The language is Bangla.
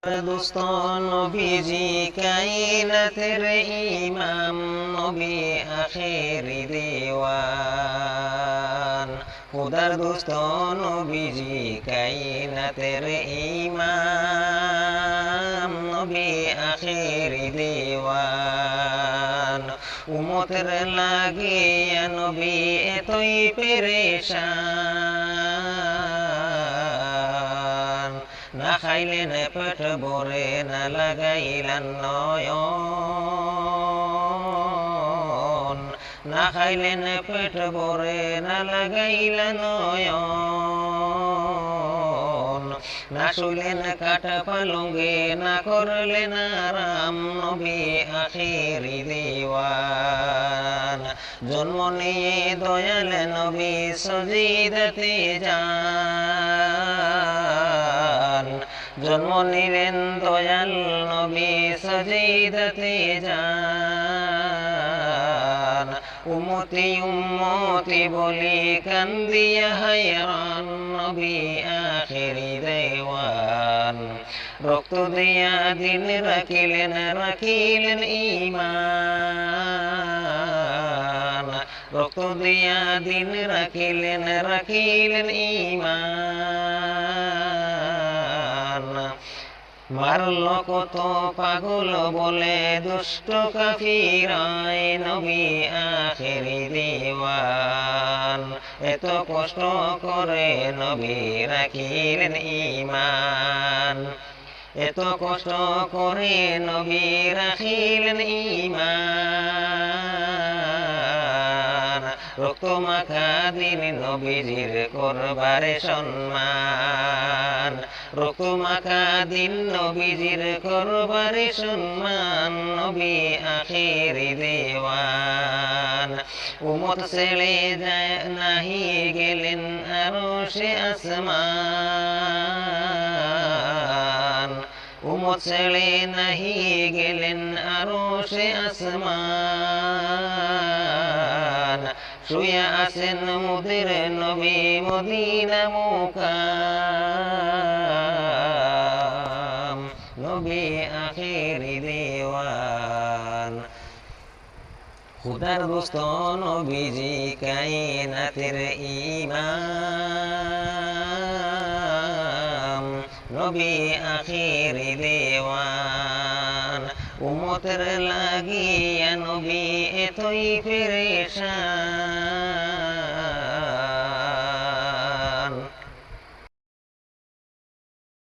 দোস্ত নবীজি কায়নাতের ইমাম নবী আখেরি দেওয়ান। খুদার দোস্ত নবীজি কায়নাতের ইমাম নবী আখেরি দেওয়ান। উম্মতের লাগিয়া নবী এতই পেরেশান। না খাইলেন পেট ভরে না লাগাইলেন নয়ন। না খাইলেন পেট ভরে না লাগাইলেন নয়ন। না শুইলেন কাটা পালঙ্গে না করলেন আরাম নবী আখেরি দেওয়ান। জন্ম নিয়ে দয়াল নবী সজিদাতে যান। জন্ম নিলেন দয়াল নবী সজিদাতে যান। উম্মতি উম্মতি বলি কান্দিয়া হায়রান নবী আখেরি দেওয়ান। রক্ত দিয়া দিন রাখিলেন ঈমান। রক্ত দিয়া দিন রাখিলেন ঈমান। মারল কত পাগল বলে দুষ্ট কাফিরায় নবী আখেরি দেওয়ান। এত কষ্ট করে নবী রাখিলেন ঈমান। এত কষ্ট করে নবী রাখিলেন ঈমান। রক্ত মাখা দিন নবীজির করবারে সম্মান। রক্ত মাখা দিন নবীজির করবারে সম্মান নবী আখেরি দেওয়ান। উম্মত ছেড়ে যায় নাহি গেলেন আরশে আসমান। উম্মত ছেড়ে নাহি গেলেন আরশে আসমান। শুয়া আছেন মুদের নবী মদিনা মুকাম নবী আখেরি দেওয়ান। খুদার দোস্ত নবীজি কায়নাতের ইমাম নবী আখেরি দেওয়ান। উম্মতের লাগিয়া নবী এতই পেরেশান।